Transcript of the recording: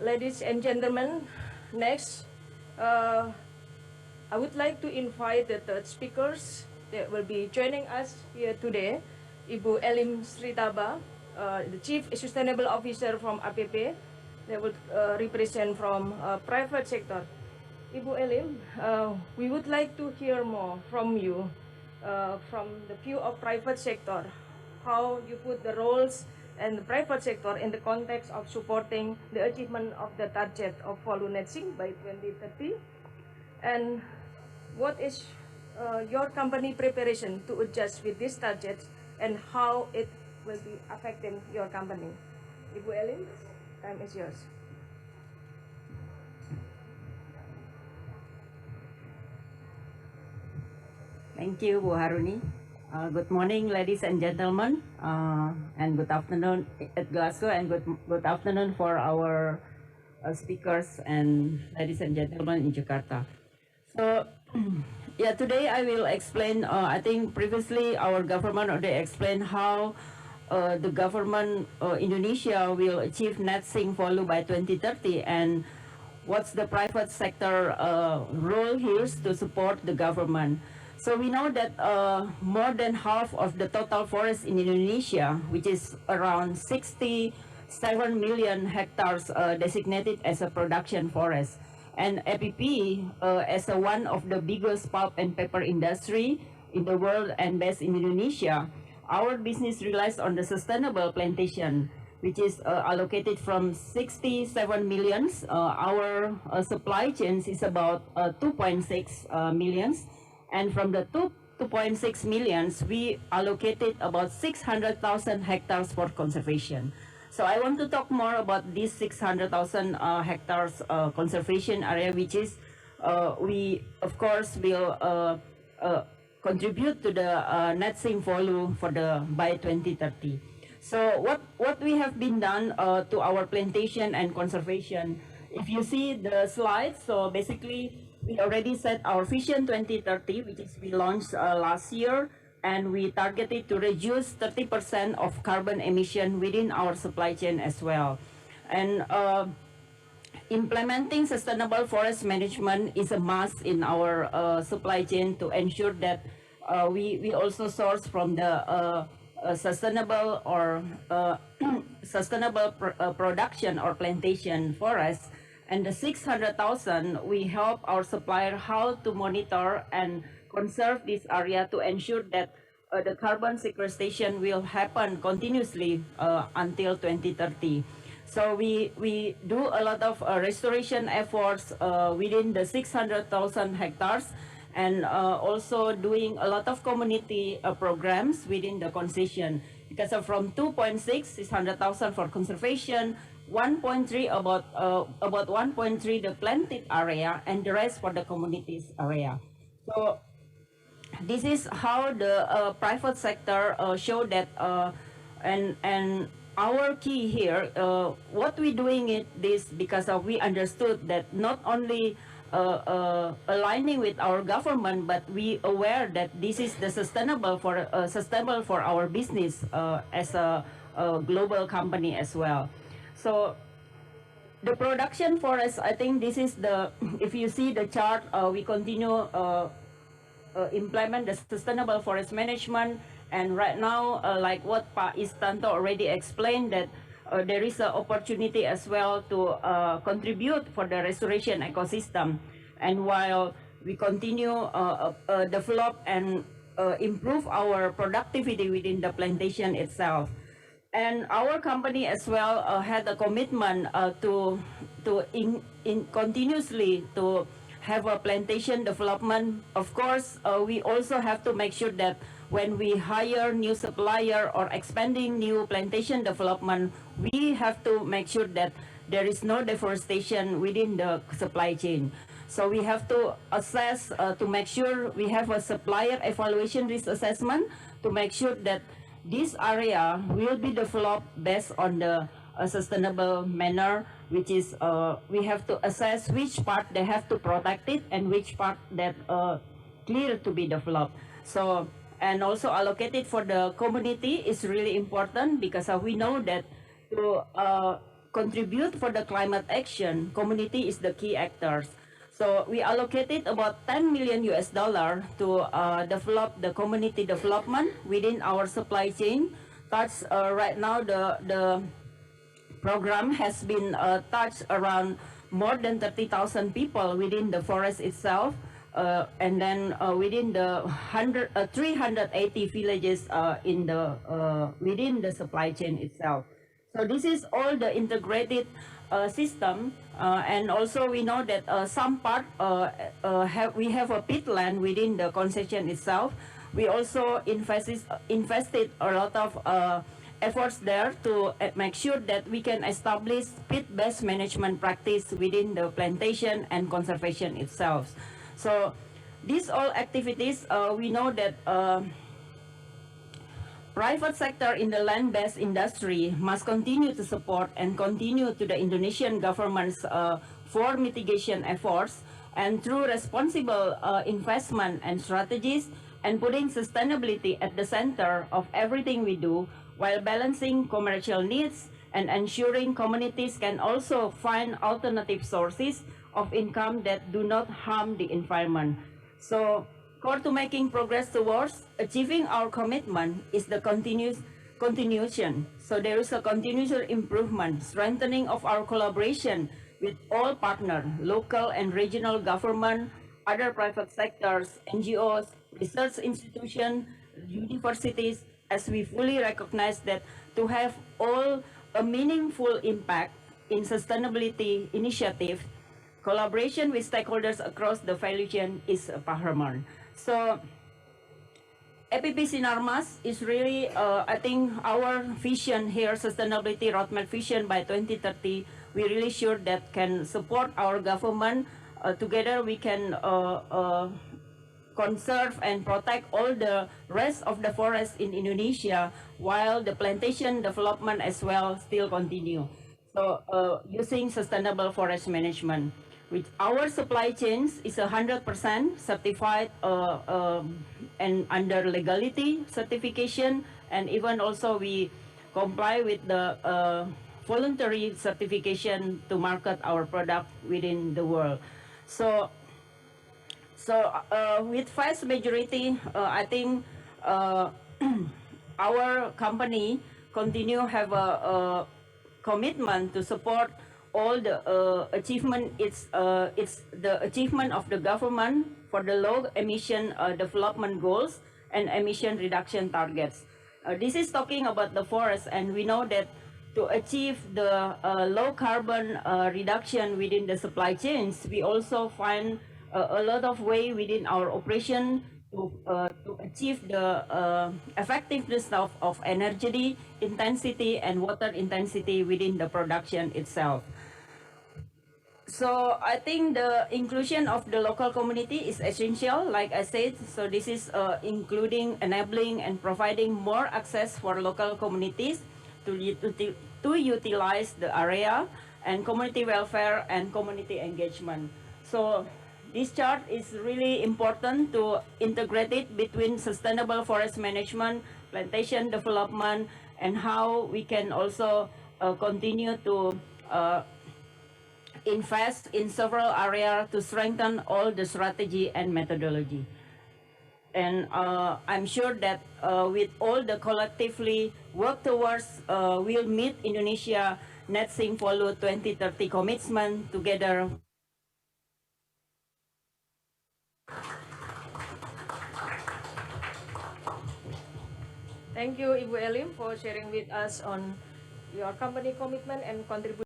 ladies and gentlemen, next, I would like to invite the third speakers that will be joining us here today, Ibu Elim Sritaba, the Chief Sustainable Officer from APP, that will represent from private sector. Ibu Elim, we would like to hear more from you, from the view of private sector, how you put the roles and the private sector in the context of supporting the achievement of the target of FOLU net sink by 2030, and what is your company preparation to adjust with these targets and how it will be affecting your company. Ibu Elim, time is yours. Thank you, Bu Haruni. Good morning, ladies and gentlemen, and good afternoon at Glasgow, and good afternoon for our speakers and ladies and gentlemen in Jakarta. So, yeah, today I will explain. I think previously our government already explained how the government Indonesia will achieve net sink FOLU by 2030, and what's the private sector role here to support the government. So we know that more than half of the total forest in Indonesia, which is around 67 million hectares designated as a production forest. And APP, as one of the biggest pulp and paper industry in the world and based in Indonesia, our business relies on the sustainable plantation, which is allocated from 67 millions. Our supply chains is about 2.6 millions. And from the 2.6 millions, we allocated about 600,000 hectares for conservation. So I want to talk more about this 600,000 hectares conservation area, which is we, of course, will contribute to the net sink FOLU for the by 2030. So what we have been done to our plantation and conservation, if you see the slides, so basically, we already set our Vision 2030, which is we launched last year, and we targeted to reduce 30% of carbon emission within our supply chain as well. And implementing sustainable forest management is a must in our supply chain to ensure that we also source from the sustainable or sustainable production or plantation forests. And the 600,000, we help our supplier how to monitor and conserve this area to ensure that the carbon sequestration will happen continuously until 2030. So we do a lot of restoration efforts within the 600,000 hectares, and also doing a lot of community programs within the concession. Because from 2.6, 600,000 for conservation, 1.3 about 1.3 the planted area, and the rest for the communities area. So this is how the private sector show that and our key here, what we doing it this because we understood that not only aligning with our government, but we aware that this is the sustainable for our business as a global company as well. So the production forest, I think this is the, if you see the chart, we continue implement the sustainable forest management. And right now, like what Pa Istanto already explained, that there is an opportunity as well to contribute for the restoration ecosystem. And while we continue develop and improve our productivity within the plantation itself. And our company as well had a commitment to continuously to have a plantation development. Of course, we also have to make sure that when we hire new supplier or expanding new plantation development, we have to make sure that there is no deforestation within the supply chain. So we have to assess to make sure we have a supplier evaluation risk assessment to make sure that this area will be developed based on the sustainable manner, which is we have to assess which part they have to protect it and which part that clear to be developed. So, and also allocated for the community is really important because we know that to contribute for the climate action, community is the key actors. So we allocated about 10 million US dollar to develop the community development within our supply chain. That's right now the program has been touched around more than 30,000 people within the forest itself, and then within the 380 villages in the within the supply chain itself. So this is all the integrated system, and also we know that some part we have a peatland within the concession itself. We also invested a lot of efforts there to make sure that we can establish peat-based management practice within the plantation and conservation itself. So these all activities, we know that private sector in the land-based industry must continue to support and continue to the Indonesian government's for mitigation efforts, and through responsible investment and strategies, and putting sustainability at the center of everything we do, while balancing commercial needs and ensuring communities can also find alternative sources of income that do not harm the environment. So, core to making progress towards achieving our commitment is the continuation. So there is a continuous improvement, strengthening of our collaboration with all partners, local and regional government, other private sectors, NGOs, research institutions, universities, as we fully recognize that to have all a meaningful impact in sustainability initiative, collaboration with stakeholders across the value chain is paramount. So APP Sinar Mas is really, I think, our vision here, sustainability roadmap vision by 2030. We really sure that can support our government. Together we can conserve and protect all the rest of the forest in Indonesia, while the plantation development as well still continue. So using sustainable forest management, which our supply chains is 100% certified and under legality certification, and even also we comply with the voluntary certification to market our product within the world. So with vast majority, I think our company continue have a commitment to support all the achievement. It's the achievement of the government for the low emission development goals and emission reduction targets. This is talking about the forest, and we know that to achieve the low carbon reduction within the supply chains, we also find a lot of way within our operation to achieve the effectiveness of energy intensity and water intensity within the production itself. So I think the inclusion of the local community is essential, like I said. So this is including enabling and providing more access for local communities to utilize the area, and community welfare and community engagement. So this chart is really important to integrate it between sustainable forest management, plantation development, and how we can also continue to invest in several areas to strengthen all the strategy and methodology. And I'm sure that with all the collectively work towards, we'll meet Indonesia Net Sink FOLU 2030 commitment together. Thank you, Ibu Elim, for sharing with us on your company commitment and contribution.